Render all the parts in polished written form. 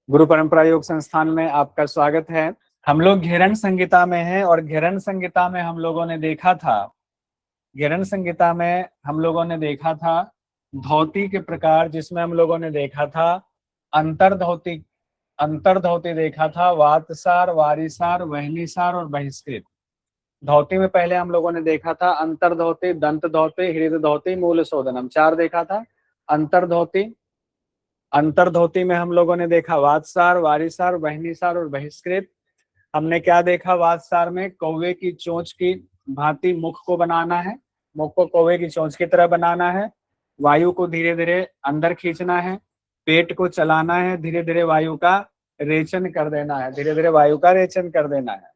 गुरु परंपरा योग संस्थान में आपका स्वागत है। हम लोग घेरन संहिता में हैं और घेरन संहिता में हम लोगों ने देखा था धोती के प्रकार, जिसमें हम लोगों ने देखा था अंतर धोती देखा था, वातसार, वारिसार, वहनीसार और बहिष्कृत। धोती में पहले हम लोगों ने देखा था अंतर धोती, दंत धोती, हृदय धोती, मूल शोधनम, 4 देखा था। अंतर धोती में हम लोगों ने देखा वातसार, वारिसार, वहनीसार और बहिष्कृत। हमने क्या देखा? वातसार में कौवे की चोंच की भांति मुख को बनाना है, मुख को कौवे की चोंच की तरह बनाना है, वायु को धीरे धीरे अंदर खींचना है, पेट को चलाना है, धीरे धीरे वायु का रेचन कर देना है,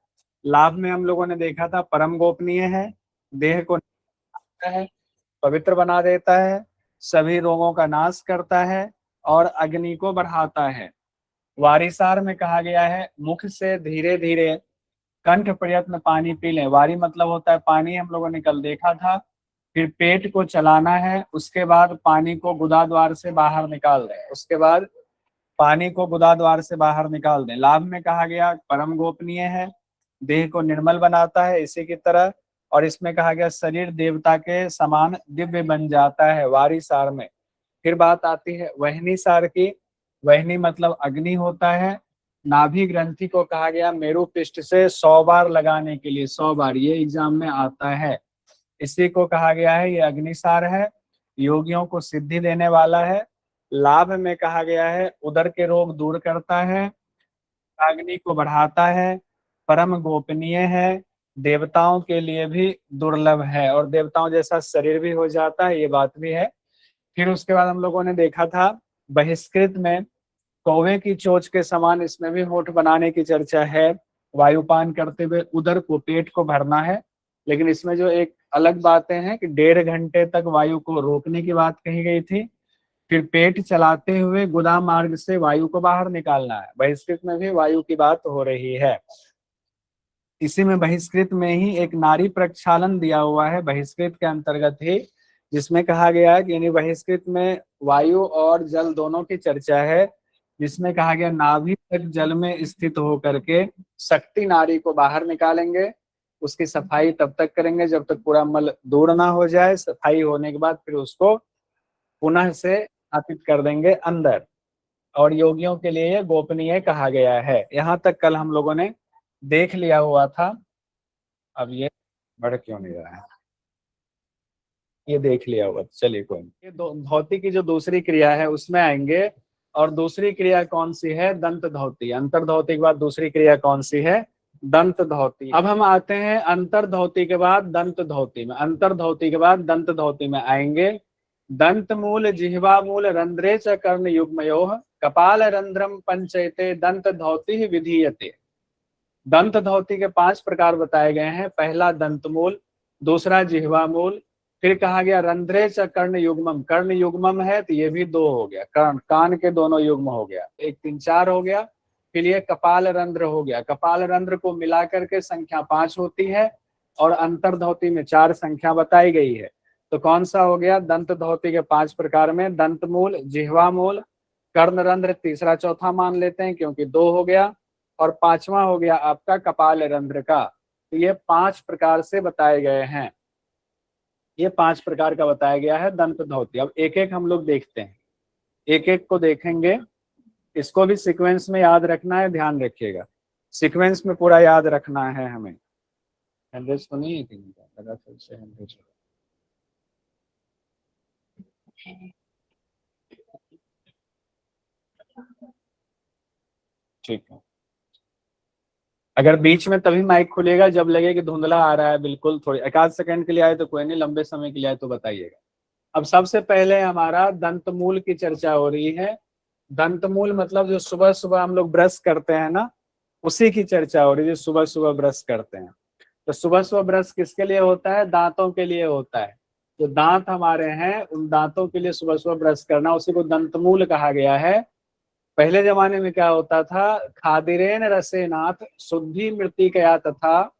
लाभ में हम लोगों ने देखा था परम गोपनीय है, देह को है, पवित्र बना देता है, सभी रोगों का नाश करता है और अग्नि को बढ़ाता है। वारिसार में कहा गया है मुख से धीरे धीरे कंठ प्रयत्न पानी पी लें। वारी मतलब होता है पानी, हम लोगों ने कल देखा था। फिर पेट को चलाना है, उसके बाद पानी को गुदा द्वार से बाहर निकाल दें। लाभ में कहा गया परम गोपनीय है, देह को निर्मल बनाता है इसी की तरह, और इसमें कहा गया शरीर देवता के समान दिव्य बन जाता है वारिसार में। फिर बात आती है वहनी सार की। वहनी मतलब अग्नि होता है। नाभि ग्रंथि को कहा गया मेरु पृष्ठ से 100 बार लगाने के लिए, 100 बार, ये एग्जाम में आता है। इसी को कहा गया है ये अग्निसार है, योगियों को सिद्धि देने वाला है। लाभ में कहा गया है उदर के रोग दूर करता है, अग्नि को बढ़ाता है, परम गोपनीय है, देवताओं के लिए भी दुर्लभ है और देवताओं जैसा शरीर भी हो जाता है, ये बात भी है। फिर उसके बाद हम लोगों ने देखा था बहिष्कृत में कौवे की चोंच के समान इसमें भी होठ बनाने की चर्चा है। वायुपान करते हुए उदर को, पेट को भरना है, लेकिन इसमें जो एक अलग बातें हैं कि 1.5 घंटे तक वायु को रोकने की बात कही गई थी। फिर पेट चलाते हुए गुदा मार्ग से वायु को बाहर निकालना है। बहिष्कृत में भी वायु की बात हो रही है। इसी में बहिष्कृत में ही एक नारी प्रक्षालन दिया हुआ है, बहिष्कृत के अंतर्गत ही, जिसमें कहा गया है कि यानी बहिष्कृत में वायु और जल दोनों की चर्चा है, जिसमें कहा गया नाभि तक जल में स्थित होकर के शक्ति नारी को बाहर निकालेंगे। उसकी सफाई तब तक करेंगे जब तक पूरा मल दूर ना हो जाए। सफाई होने के बाद फिर उसको पुनः से स्थापित कर देंगे अंदर, और योगियों के लिए ये गोपनीय कहा गया है। यहाँ तक कल हम लोगों ने देख लिया हुआ था। अब ये बढ़ क्यों नहीं रहा है, ये देख लिया हुआ, चलिए कोई नहीं। ये धोती की जो दूसरी क्रिया है उसमें आएंगे, और दूसरी क्रिया कौन सी है? दंत धोती। अंतर धोती के बाद दूसरी क्रिया कौन सी है? दंत धोती। अब हम आते हैं अंतर धोती के बाद दंत धोती में। अंतर धोती के बाद दंत धोती में आएंगे। दंत मूल, जिह्वा मूल, रंध्रे च कर्ण युग्मयोः, कपाल रंध्रम पंचयते, दंत धोती विधीयते। दंत धोती के 5 प्रकार बताए गए हैं। पहला दंत मूल, दूसरा जिह्वा मूल, फिर कहा गया रंध्रे च कर्ण युग्मम। कर्ण युग्मम है तो ये भी 2 हो गया, कर्ण कान के दोनों युग्म हो गया, 1 3 4 हो गया। फिर ये कपाल रंध्र हो गया, कपाल रंध्र को मिला करके संख्या 5 होती है, और अंतर धोती में 4 संख्या बताई गई है। तो कौन सा हो गया? दंत धोती के 5 प्रकार में दंत मूल, जिह्वा मूल, कर्ण रंध्र तीसरा चौथा मान लेते हैं क्योंकि 2 हो गया, और 5वां हो गया आपका कपाल रंध्र का। तो ये 5 प्रकार से बताए गए हैं, ये 5 प्रकार का बताया गया है दंत धोती। अब एक एक हम लोग देखते हैं, एक एक को देखेंगे। इसको भी सीक्वेंस में याद रखना है, ध्यान रखिएगा, सीक्वेंस में पूरा याद रखना है हमें। हैंडल्स तो नहीं है लगा फिर से हैंडल्स। ठीक है, अगर बीच में तभी माइक खुलेगा जब लगे कि धुंधला आ रहा है, बिल्कुल थोड़ी एक आध सेकंड के लिए आए तो कोई नहीं, लंबे समय के लिए आए तो बताइएगा। अब सबसे पहले हमारा दंत मूल की चर्चा हो रही है। दंत मूल मतलब जो सुबह सुबह हम लोग ब्रश करते हैं ना, उसी की चर्चा हो रही है, जो सुबह सुबह ब्रश करते हैं। तो सुबह सुबह ब्रश किसके लिए होता है? दांतों के लिए होता है। जो दांत हमारे हैं उन दांतों के लिए सुबह सुबह ब्रश करना, उसी को दंत मूल कहा गया है। पहले जमाने में क्या होता था? खादिरेन रसेनाथ शुद्धि मृत्तिकया तथा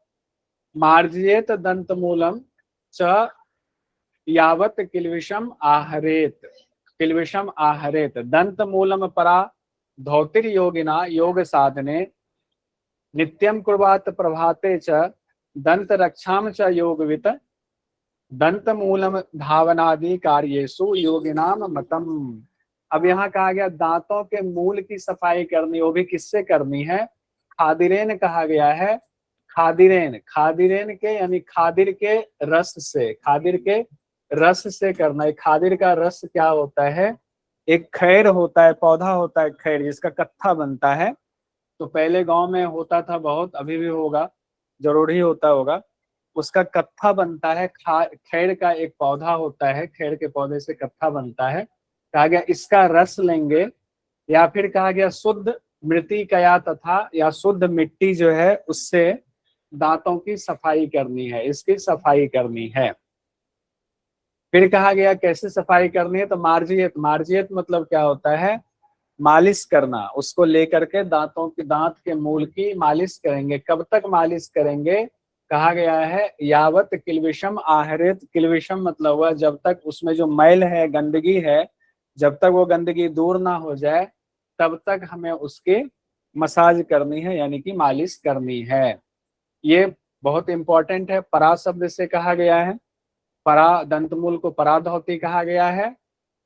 मार्जियेत दंत मूलम च यावत किल्विषम आहरेत। किल्विषम आहरेत दंत मूलम परा धौतिर योगिना योग साधने नित्यं कुर्वात प्रभाते च दंत रक्षाम च योगवित दंत मूलम धावनादि कार्येषु योगिनाम मतम। अब यहाँ कहा गया दांतों के मूल की सफाई करनी, वो भी किससे करनी है? खादिरेन कहा गया है। खादिरेन, खादिरेन के यानी खादिर के रस से, खादिर के रस से करना है। खादिर का रस क्या होता है? एक खैर होता है, पौधा होता है खैर, जिसका कत्था बनता है। तो पहले गांव में होता था बहुत, अभी भी होगा, जरूरी होता होगा। उसका कत्था बनता है, खैर का एक पौधा होता है, खैर के पौधे से कत्था बनता है। कहा गया इसका रस लेंगे, या फिर कहा गया शुद्ध मृतिकया तथा, या शुद्ध मिट्टी जो है उससे दांतों की सफाई करनी है, इसकी सफाई करनी है। फिर कहा गया कैसे सफाई करनी है? तो मार्जियत, मार्जियत मतलब क्या होता है? मालिश करना। उसको लेकर के दांतों की, दांत के मूल की मालिश करेंगे। कब तक मालिश करेंगे? कहा गया है यावत किलविषम आहरित। किलविषम मतलब हुआ जब तक उसमें जो मैल है, गंदगी है, जब तक वो गंदगी दूर ना हो जाए तब तक हमें उसकी मसाज करनी है, यानी कि मालिश करनी है। ये बहुत इंपॉर्टेंट है। परा शब्द से कहा गया है, परा दंतमूल को पराधौती कहा गया है।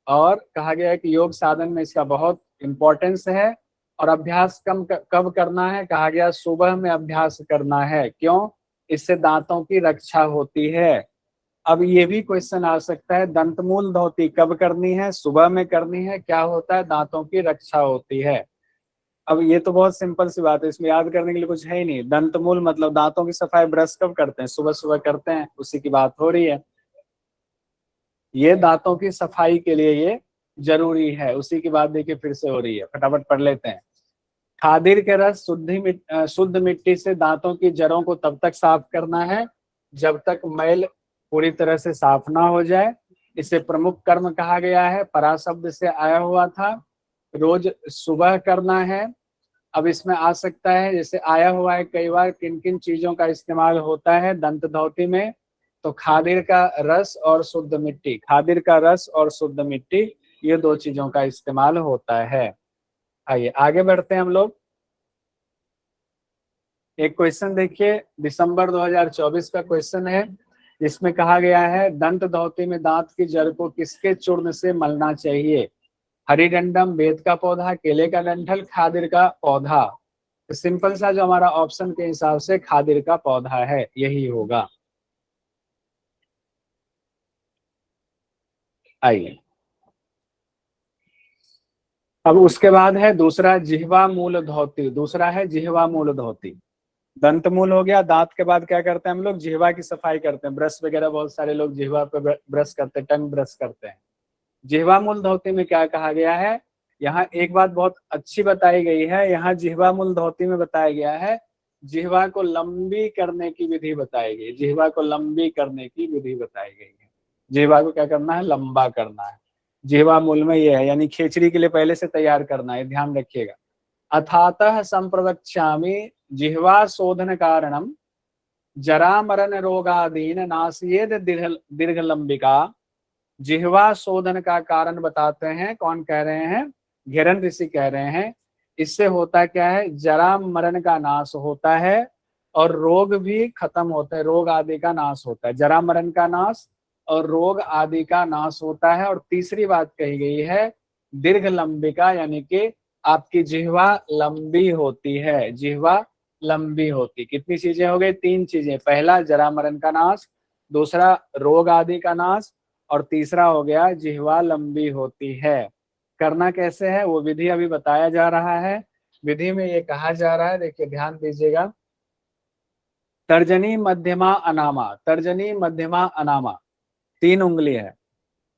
और कहा गया है कि योग साधन में इसका बहुत इंपॉर्टेंस है। और अभ्यास कब करना है? कहा गया सुबह में अभ्यास करना है। क्यों? इससे दांतों की रक्षा होती है। अब ये भी क्वेश्चन आ सकता है, दंतमूल धौती कब करनी है? सुबह में करनी है। क्या होता है? दांतों की रक्षा होती है। अब ये तो बहुत सिंपल सी बात है, इसमें याद करने के लिए कुछ है ही नहीं। दंतमूल मतलब दांतों की सफाई ब्रश कब करते हैं? सुबह सुबह करते हैं, उसी की बात हो रही है। ये दांतों की सफाई के लिए ये जरूरी है, उसी की बात देखिए फिर से हो रही है, फटाफट पढ़ लेते हैं। खादिर के रस शुद्ध मिट्टी से दांतों की जड़ों को तब तक साफ करना है जब तक मैल पूरी तरह से साफ ना हो जाए। इसे प्रमुख कर्म कहा गया है, परा शब्द से आया हुआ था। रोज सुबह करना है। अब इसमें आ सकता है, जैसे आया हुआ है कई बार, किन किन चीजों का इस्तेमाल होता है दंत धौती में? तो खादिर का रस और शुद्ध मिट्टी, खादिर का रस और शुद्ध मिट्टी, ये दो चीजों का इस्तेमाल होता है। आइए आगे बढ़ते हैं हम लोग। एक क्वेश्चन देखिए, दिसंबर 2024 का क्वेश्चन है। इसमें कहा गया है दंत धौती में दांत की जड़ को किसके चूर्ण से मलना चाहिए? हरिडंडम, बेत का पौधा, केले का डंठल, खादिर का पौधा। तो सिंपल सा जो हमारा ऑप्शन के हिसाब से खादिर का पौधा है, यही होगा। आइए अब उसके बाद है दूसरा जिह्वा मूल धौती। दूसरा है जिह्वा मूल धौती। दंत मूल हो गया, दांत के बाद क्या करते हैं हम लोग? जिह्वा की सफाई करते हैं। ब्रश वगैरह बहुत सारे लोग जिह्वा पे ब्रश करते हैं, टंग ब्रश करते हैं। जिह्वा मूल धौती में क्या कहा गया है? यहाँ एक बात बहुत अच्छी बताई गई है, यहाँ जिह्वा मूल धौती में बताया गया है जिह्वा को लंबी करने की विधि बताई गई। जिह्वा को लंबी करने की विधि बताई गई है। जिह्वा को क्या करना है? लंबा करना है। जिह्वा मूल में ये है, यानी खेचड़ी के लिए पहले से तैयार करना है, ध्यान रखिएगा। अथातः संप्रवक्ष्यामि जिह्वा शोधन कारणम जरा मरण रोगादीन नासियेद दीर्घ लंबिका। जिह्वा शोधन का कारण बताते हैं, कौन कह रहे हैं? घेरन ऋषि कह रहे हैं। इससे होता क्या है? जरा मरण का नाश होता है और रोग भी खत्म होते हैं, रोग आदि का नाश होता है। जरा मरण का नाश और रोग आदि का नाश होता है। और तीसरी बात कही गई है दीर्घ लंबिका, यानी कि आपकी जिह्वा लंबी होती है। जिह्वा लंबी होती, कितनी चीजें हो गई? तीन चीजें। पहला जरा मरण का नाश, दूसरा रोग आदि का नाश, और तीसरा हो गया जिह्वा लंबी होती है। करना कैसे है वो विधि अभी बताया जा रहा है। विधि में ये कहा जा रहा है, देखिए ध्यान दीजिएगा। तर्जनी मध्यमा अनामा, तर्जनी मध्यमा अनामा तीन उंगली है।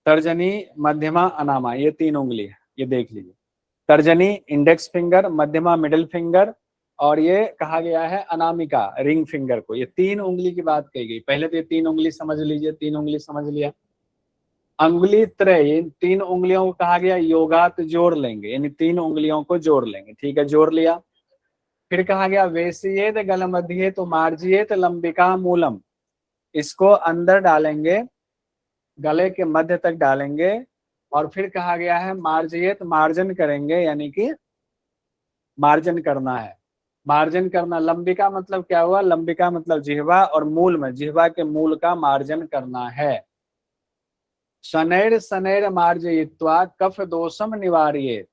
तर्जनी मध्यमा अनामा ये तीन उंगली है, ये देख लीजिए। तर्जनी इंडेक्स फिंगर, मध्यमा मिडिल फिंगर, और ये कहा गया है अनामिका रिंग फिंगर को। ये तीन उंगली की बात कही गई। पहले तो ये तीन उंगली समझ लीजिए, तीन उंगली समझ लिया। अंगुली त्रय, इन तीन उंगलियों को कहा गया योगात जोड़ लेंगे, यानी तीन उंगलियों को जोड़ लेंगे। ठीक है, जोड़ लिया। फिर कहा गया वेसियेत गल मध्य तो मार्जियेत लंबिका मूलम। इसको अंदर डालेंगे, गले के मध्य तक डालेंगे। और फिर कहा गया है मार्जियत, मार्जन करेंगे, यानी कि मार्जन करना है। मार्जन करना, लंबिका मतलब क्या हुआ, लंबिका मतलब जिह्वा, और मूल में जिह्वा के मूल का मार्जन करना है। शनैर शनैर मार्जयित्वा कफ दोषम निवार्येत।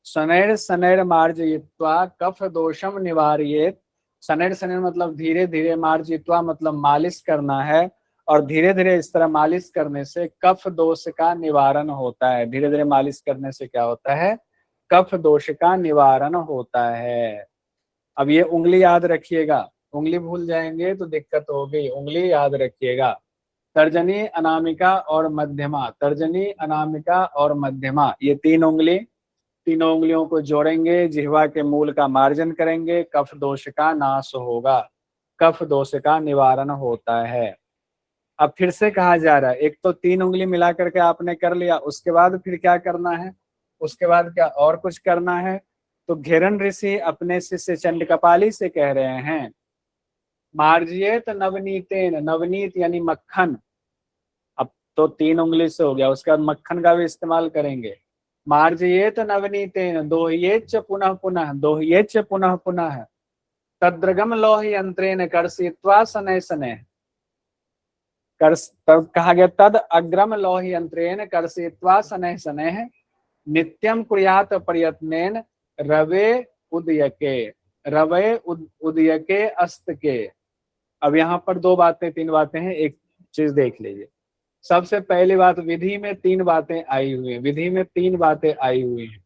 शनैर शनैर मार्जयित्वा कफ दोषम निवार्येत। शनैर शनैर मतलब धीरे धीरे, मार्जयित्वा मतलब मालिश करना है, और धीरे धीरे इस तरह मालिश करने से कफ दोष का निवारण होता है। धीरे धीरे मालिश करने से क्या होता है, कफ दोष का निवारण होता है। अब ये उंगली याद रखिएगा, उंगली भूल जाएंगे तो दिक्कत होगी, उंगली याद रखिएगा। तर्जनी, अनामिका और मध्यमा, तर्जनी, अनामिका और मध्यमा, ये तीन उंगली, तीनों उंगलियों को जोड़ेंगे, जिह्वा के मूल का मार्जन करेंगे, कफ दोष का नाश होगा, कफ दोष का निवारण होता है। अब फिर से कहा जा रहा है, एक तो तीन उंगली मिला करके आपने कर लिया, उसके बाद फिर क्या करना है, उसके बाद क्या और कुछ करना है। तो घेरन ऋषि अपने शिष्य चंडकपाली से कह रहे हैं, मार्जियत नवनीतेन, नवनीत यानी मक्खन, अब तो तीन उंगली से हो गया, उसके बाद मक्खन का भी इस्तेमाल करेंगे। मार्जयेत नवनीतेन दोह्येच पुनः पुनः, दोह्येच पुनः पुनः, तद्रगम लोह यंत्रेण कर्षित्वा शनैः शनैः, कर तब कहा गया तद अग्रम लोह यंत्रेण कर्षित्वा शनैः शनैः नित्यम कुर्यात प्रयत्नेन रवे उदयके, रवे उदयके अस्त के। अब यहाँ पर दो बातें, तीन बातें हैं, एक चीज देख लीजिए। सबसे पहली बात, विधि में तीन बातें आई हुई हैं, विधि में तीन बातें आई हुई हैं।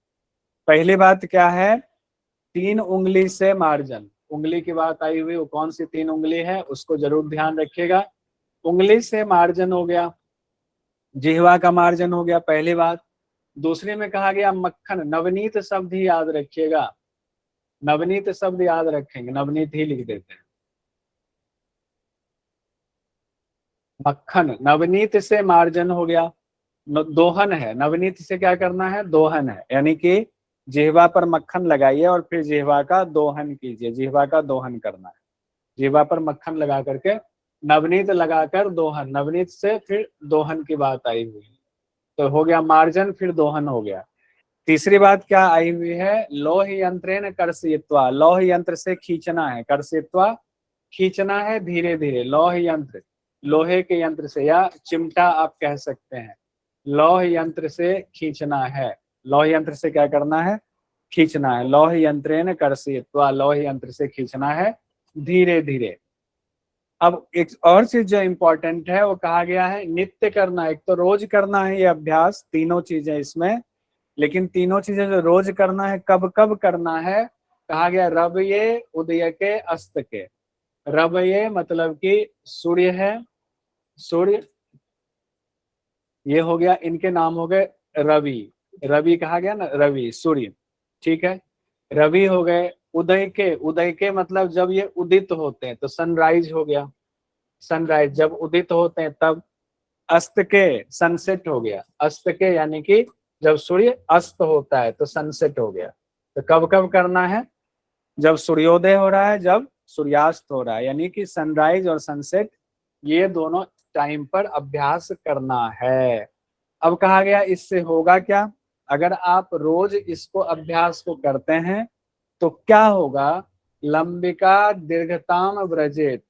पहली बात क्या है, तीन उंगली से मार्जन, उंगली की बात आई हुई, वो कौन सी तीन उंगली है उसको जरूर ध्यान रखिएगा। उंगली से मार्जन हो गया, जिह्वा का मार्जन हो गया, पहली बात। दूसरे में कहा गया मक्खन, नवनीत शब्द ही याद रखिएगा, नवनीत शब्द याद रखेंगे, नवनीत ही लिख देते हैं। मक्खन, नवनीत से मार्जन हो गया, दोहन है, नवनीत से क्या करना है, दोहन है, यानी कि जिह्वा पर मक्खन लगाइए और फिर जिह्वा का दोहन कीजिए, जिह्वा का दोहन करना है। जिह्वा पर मक्खन लगा करके नवनीत लगाकर दोहन, नवनीत से फिर दोहन की बात आई हुई, तो हो गया मार्जन फिर दोहन हो गया। तीसरी बात क्या आई हुई है, लोह यंत्रेण कर्षयित्वा, लौह यंत्र से खींचना है, कर्षयित्वा खींचना है धीरे धीरे, लौह यंत्र लोहे के यंत्र से, या चिमटा आप कह सकते हैं, लौह यंत्र से खींचना है। लौह यंत्र से क्या करना है, खींचना है। लौह यंत्रेण कर्षयित्वा, लौह यंत्र से खींचना है धीरे धीरे। अब एक और चीज जो इम्पोर्टेंट है वो कहा गया है नित्य करना है, एक तो रोज करना है ये अभ्यास, तीनों चीजें इसमें, लेकिन तीनों चीजें जो रोज करना है, कब कब करना है, कहा गया रव ये उदय के अस्त के। रव ये मतलब कि सूर्य है, सूर्य ये हो गया, इनके नाम हो गए रवि, रवि कहा गया ना, रवि सूर्य, ठीक है। रवि हो गए, उदय के, उदय के मतलब जब ये उदित होते हैं तो सनराइज हो गया, सनराइज जब उदित होते हैं तब। अस्त के, सनसेट हो गया, अस्त के यानी कि जब सूर्य अस्त होता है तो सनसेट हो गया। तो कब कब करना है, जब सूर्योदय हो रहा है, जब सूर्यास्त हो रहा है, यानी कि सनराइज और सनसेट, ये दोनों टाइम पर अभ्यास करना है। अब कहा गया इससे होगा क्या, अगर आप रोज इसको अभ्यास को करते हैं तो क्या होगा, लंबिका दीर्घताम व्रजेत,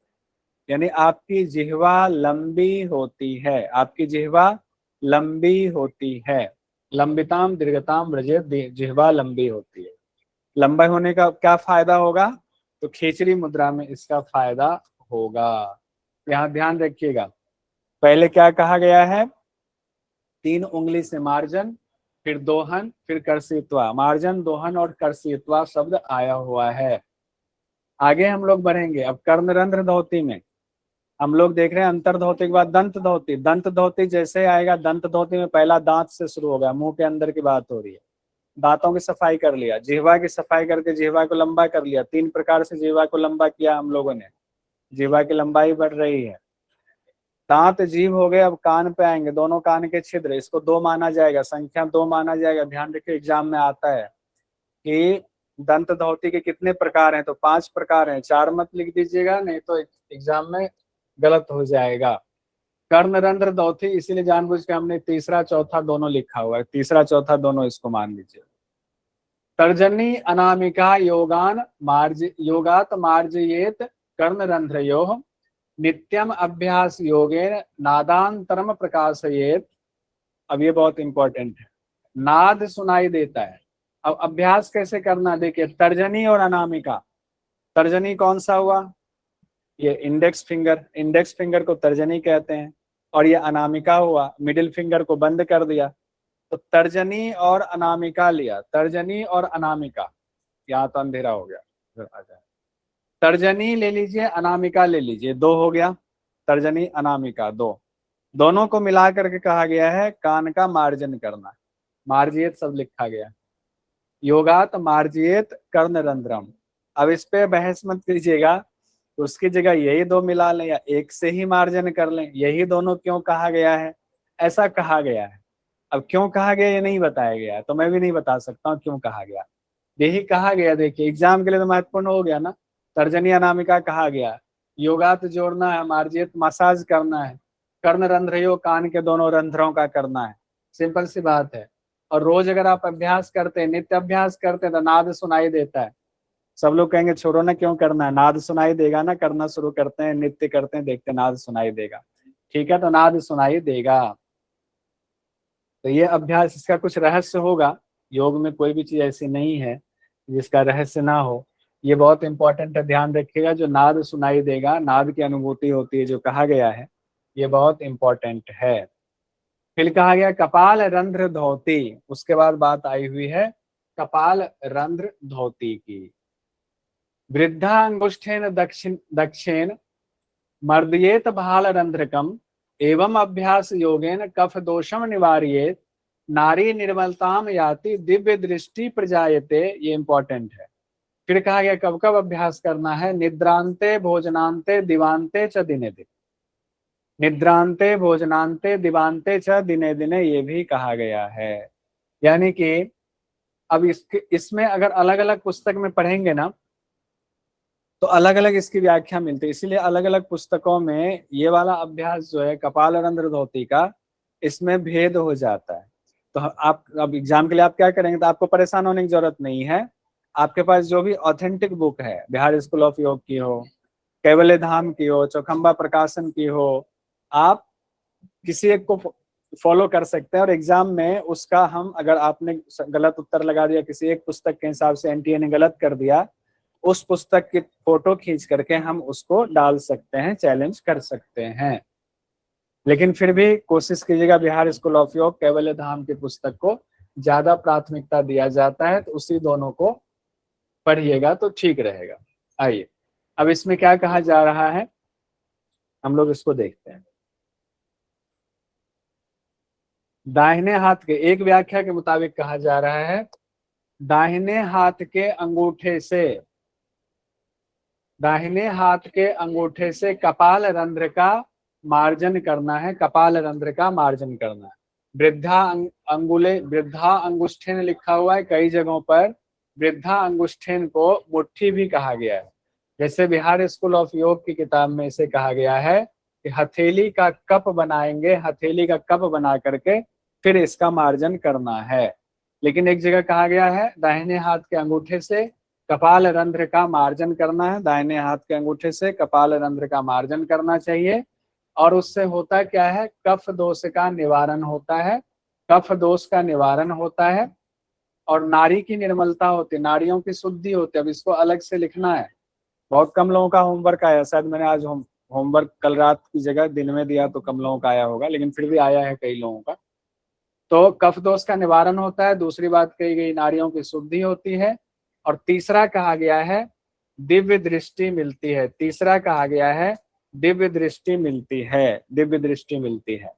यानी आपकी जिह्वा लंबी होती है, आपकी जिह्वा लंबी होती है। लंबिताम दीर्घताम व्रजेत, जिह्वा लंबी होती है। लंबा होने का क्या फायदा होगा, तो खेचरी मुद्रा में इसका फायदा होगा। यहाँ ध्यान रखिएगा, पहले क्या कहा गया है, तीन उंगली से मार्जन, फिर दोहन, फिर कर्षित्वा, मार्जन दोहन और कर्षित्वा शब्द आया हुआ है। आगे हम लोग बढ़ेंगे, अब कर्णरंध्र धोती में हम लोग देख रहे हैं अंतर धोती के बाद दंत धोती। दंत धोती जैसे आएगा, दंत धोती में पहला दांत से शुरू होगा, मुंह के अंदर की बात हो रही है। दांतों की सफाई कर लिया, जिह्वा की सफाई करके जिह्वा को लंबा कर लिया, तीन प्रकार से जिह्वा को लंबा किया हम लोगों ने, जिह्वा की लंबाई बढ़ रही है। दांत जीभ हो गए, अब कान पे आएंगे, दोनों कान के छिद्र, इसको दो माना जाएगा, संख्या दो माना जाएगा। ध्यान रखिए एग्जाम में आता है कि दंत धौती के कितने प्रकार हैं, तो 5 प्रकार हैं, 4 मत लिख दीजिएगा नहीं तो एग्जाम में गलत हो जाएगा। कर्णरंध्र धौती, इसीलिए जानबूझ के हमने तीसरा चौथा दोनों लिखा हुआ है, तीसरा चौथा दोनों इसको मान लीजिए। तर्जनी अनामिका योगात मार्जयेत कर्णरंध्रयोः नित्यम अभ्यास योगेन नादांतरम प्रकाशयेत। अब ये बहुत इंपॉर्टेंट है, नाद सुनाई देता है। अब अभ्यास कैसे करना, देखिए तर्जनी और अनामिका। तर्जनी कौन सा हुआ, ये इंडेक्स फिंगर को तर्जनी कहते हैं, और ये अनामिका हुआ, मिडिल फिंगर को बंद कर दिया। तो तर्जनी और अनामिका लिया, तर्जनी और अनामिका, यहाँ तो अंधेरा हो गया, तर्जनी ले लीजिए, अनामिका ले लीजिए, दो हो गया, तर्जनी अनामिका दो, दोनों को मिला करके कहा गया है कान का मार्जन करना। मार्जियत सब लिखा गया, योगात मार्जियत कर्णरंध्रम। अब इस पे बहस मत कीजिएगा, उसकी जगह यही दो मिला लें या एक से ही मार्जन कर लें, यही दोनों क्यों कहा गया है, ऐसा कहा गया है। अब क्यों कहा गया ये नहीं बताया गया, तो मैं भी नहीं बता सकता हूँ क्यों कहा गया, यही कहा गया। देखिए एग्जाम के लिए तो महत्वपूर्ण हो गया ना, तर्जनी अनामिका कहा गया, योगात जोड़ना है, मार्जियत मसाज करना है, कर्ण रंध्रयो कान के दोनों रंध्रों का करना है, सिंपल सी बात है। और रोज अगर आप अभ्यास करते हैं, नित्य अभ्यास करते हैं, तो नाद सुनाई देता है। सब लोग कहेंगे छोड़ो ना, क्यों करना है, नाद सुनाई देगा ना, करना शुरू करते हैं, नित्य करते हैं, देखते हैं नाद सुनाई देगा। ठीक है, तो नाद सुनाई देगा। तो ये अभ्यास, इसका कुछ रहस्य होगा, योग में कोई भी चीज ऐसी नहीं है जिसका रहस्य ना हो। ये बहुत इंपॉर्टेंट है, ध्यान रखिएगा। जो नाद सुनाई देगा, नाद की अनुभूति होती है, जो कहा गया है, ये बहुत इंपॉर्टेंट है। फिर कहा गया कपाल रंध्र धोती, उसके बाद बात आई हुई है कपाल रंध्र धोती की। वृद्धा अंगुष्ठेन दक्षेण मर्दयेत भाल रंध्रकम एवं अभ्यास योगेन कफ दोषम निवार्येत नारी निर्मलताम याति दिव्य दृष्टि प्रजायते। ये इंपॉर्टेंट है। फिर कहा गया कब कब अभ्यास करना है, निद्रांते भोजनांते दिवांते च दिने दिन। निद्रांते भोजनांते दिवांते च दिने दिने, ये भी कहा गया है। यानी कि अब इसमें अगर अलग अलग पुस्तक में पढ़ेंगे ना, तो अलग अलग इसकी व्याख्या मिलती है। इसीलिए अलग अलग पुस्तकों में ये वाला अभ्यास जो है कपाल रंध्र धोती का, इसमें भेद हो जाता है। तो आप अब एग्जाम के लिए आप क्या करेंगे, तो आपको परेशान होने की जरूरत नहीं है। आपके पास जो भी ऑथेंटिक बुक है, बिहार स्कूल ऑफ योग की हो, कैवल्य धाम की हो, चौखंबा प्रकाशन की हो, आप किसी एक को फॉलो कर सकते हैं। और एग्जाम में उसका हम, अगर आपने गलत उत्तर लगा दिया, किसी एक पुस्तक के हिसाब से एनटीए ने गलत कर दिया, उस पुस्तक की फोटो खींच करके हम उसको डाल सकते हैं, चैलेंज कर सकते हैं। लेकिन फिर भी कोशिश कीजिएगा, बिहार स्कूल ऑफ योग, कैवल्य धाम की पुस्तक को ज्यादा प्राथमिकता दिया जाता है, तो उसी दोनों को पढ़िएगा तो ठीक रहेगा। आइए अब इसमें क्या कहा जा रहा है, हम लोग इसको देखते हैं। दाहिने हाथ के, एक व्याख्या के मुताबिक कहा जा रहा है, दाहिने हाथ के अंगूठे से, दाहिने हाथ के अंगूठे से कपाल रंध्र का मार्जन करना है, कपाल रंध्र का मार्जन करना है। वृद्धा अंगुष्ठेन लिखा हुआ है कई जगहों पर, वृद्धा अंगुष्ठेन को मुट्ठी भी कहा गया है। जैसे बिहार स्कूल ऑफ योग की किताब में इसे कहा गया है कि हथेली का कप बनाएंगे, हथेली का कप बना करके फिर इसका मार्जन करना है। लेकिन एक जगह कहा गया है दाहिने हाथ के अंगूठे से कपाल रंध्र का मार्जन करना है, दाहिने हाथ के अंगूठे से कपाल रंध्र का मार्जन करना चाहिए। और उससे होता क्या है, कफ दोष का निवारण होता है, कफ दोष का निवारण होता है, और नारी की निर्मलता होती है, नारियों की शुद्धि होती है। अब इसको अलग से लिखना है, बहुत कम लोगों का होमवर्क आया, शायद मैंने आज होमवर्क कल रात की जगह दिन में दिया तो कम लोगों का आया होगा, लेकिन फिर भी आया है कई लोगों का। तो कफ दोष का निवारण होता है, दूसरी बात कही गई नारियों की शुद्धि होती है, और तीसरा कहा गया है दिव्य दृष्टि मिलती है। तीसरा कहा गया है दिव्य दृष्टि मिलती है, दिव्य दृष्टि मिलती है।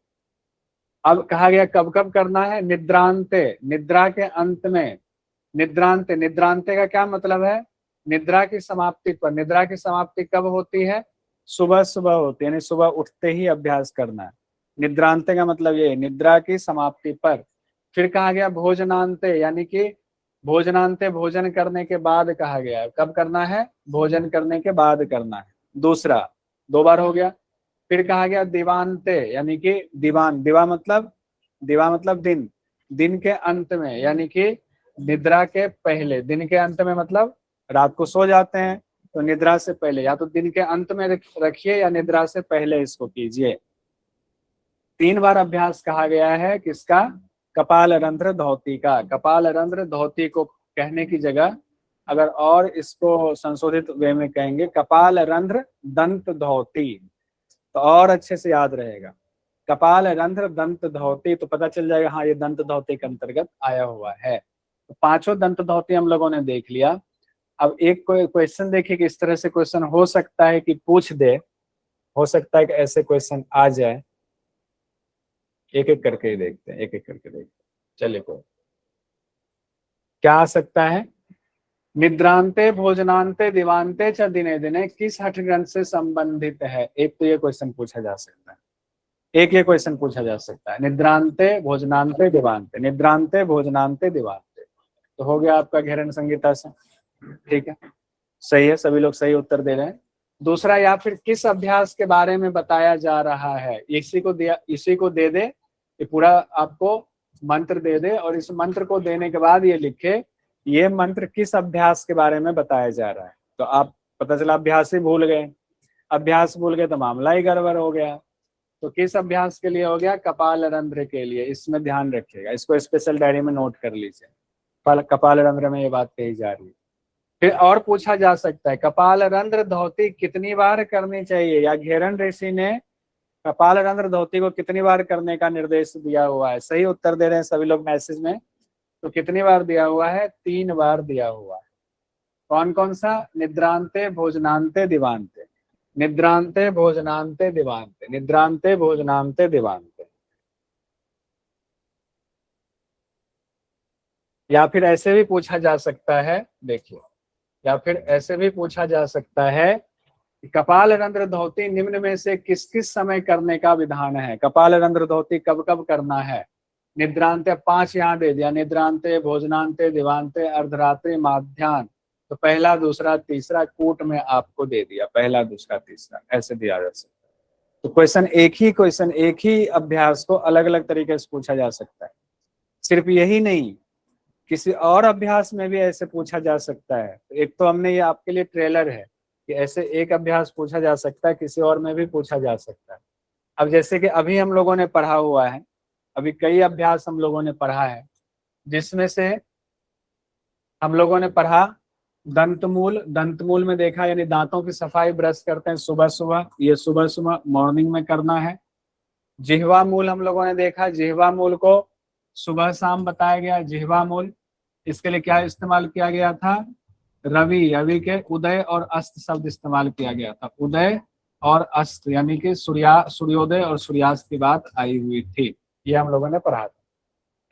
अब कहा गया कब कब करना है, निद्रांते, निद्रा के अंत में। निद्रांते, निद्रांते का क्या मतलब है, निद्रा की समाप्ति पर। निद्रा की समाप्ति कब होती है, सुबह सुबह होती है, यानी सुबह उठते ही अभ्यास करना है। निद्रांते का मतलब ये निद्रा की समाप्ति पर। फिर कहा गया भोजनांते, यानी कि भोजनांते, भोजन करने के बाद कहा गया है। कब करना है, भोजन करने के बाद करना है, दूसरा, दो बार हो गया। फिर कहा गया दिवांते, यानी कि दिवा मतलब दिन, दिन के अंत में, यानी कि निद्रा के पहले, दिन के अंत में मतलब रात को सो जाते हैं, तो निद्रा से पहले या तो दिन के अंत में रखिए या निद्रा से पहले इसको कीजिए। 3 बार अभ्यास कहा गया है किसका? कपाल रंध्र धोती का। कपाल रंध्र धोती को कहने की जगह अगर और इसको संशोधित वे में कहेंगे कपाल रंध्र दंत धोती, तो और अच्छे से याद रहेगा। कपाल रंध्र दंत धोती, तो पता चल जाएगा हाँ ये दंत धोती के अंतर्गत आया हुआ है। तो 5 दंत धोती हम लोगों ने देख लिया। अब एक कोई क्वेश्चन देखिए कि इस तरह से क्वेश्चन हो सकता है कि पूछ दे, हो सकता है कि ऐसे क्वेश्चन आ जाए। एक एक करके ही देखते हैं, एक एक करके देखते हैं। चलिए कोई क्या आ सकता है? निद्रांते भोजनांते दिवांते च दिने दिने किस हठ ग्रंथ से संबंधित है? एक तो ये क्वेश्चन पूछा जा सकता है, एक ये क्वेश्चन पूछा जा सकता है। निद्रांते भोजनांते दिवांते, निद्रांते भोजनांते दिवांते, तो हो गया आपका घेरन संहिता से। ठीक है, सही है, सभी लोग सही उत्तर दे रहे हैं। दूसरा, या फिर किस अभ्यास के बारे में बताया जा रहा है? इसी को दिया, इसी को दे दे, ये पूरा आपको मंत्र दे दे और इस मंत्र को देने के बाद ये लिखे ये मंत्र किस अभ्यास के बारे में बताया जा रहा है। तो आप पता चला अभ्यास ही भूल गए, अभ्यास भूल गए तो मामला ही गड़बड़ हो गया। तो किस अभ्यास के लिए हो गया? कपाल रंध्र के लिए। इसमें ध्यान रखिएगा, इसको स्पेशल डायरी में नोट कर लीजिए, कपाल रंध्र में ये बात कही जा रही है। फिर और पूछा जा सकता है कपाल रंध्र धोती कितनी बार करनी चाहिए, या घेरन ऋषि ने कपाल रंध्र धोती को कितनी बार करने का निर्देश दिया हुआ है? सही उत्तर दे रहे हैं सभी लोग मैसेज में। तो कितनी बार दिया हुआ है? 3 बार दिया हुआ है। कौन कौन सा? निद्रांते भोजनांते दिवांते, निद्रांते भोजनांते दिवांते, निद्रांते भोजनांते दिवांते। या फिर ऐसे भी पूछा जा सकता है, देखिए, या फिर ऐसे भी पूछा जा सकता है कि कपाल रंध्र धोती निम्न में से किस किस समय करने का विधान है? कपाल रंध्र धोती कब कब करना है? निद्रांते 5 यहाँ दे दिया, निद्रांते भोजनांते दिवांते अर्धरात्रि माध्यान। तो पहला दूसरा तीसरा कूट में आपको दे दिया, पहला दूसरा तीसरा ऐसे दिया जा सकता है। तो क्वेश्चन एक ही अभ्यास को अलग अलग तरीके से पूछा जा सकता है। सिर्फ यही नहीं, किसी और अभ्यास में भी ऐसे पूछा जा सकता है। एक तो हमने ये आपके लिए ट्रेलर है कि ऐसे एक अभ्यास पूछा जा सकता है, किसी और में भी पूछा जा सकता है। अब जैसे कि अभी हम लोगों ने पढ़ा हुआ है, अभी कई अभ्यास हम लोगों ने पढ़ा है, जिसमें से हम लोगों ने पढ़ा दंतमूल। दंतमूल में देखा यानी दांतों की सफाई ब्रश करते हैं सुबह सुबह, ये सुबह सुबह मॉर्निंग में करना है। जिह्वा मूल हम लोगों ने देखा, जिह्वा मूल को सुबह शाम बताया गया। जिह्वा मूल, इसके लिए क्या इस्तेमाल किया गया था? रवि के उदय और अस्त शब्द इस्तेमाल किया गया था। उदय और अस्त यानी कि सूर्योदय और सूर्यास्त की बात आई हुई थी, ये हम लोगों ने पढ़ा था।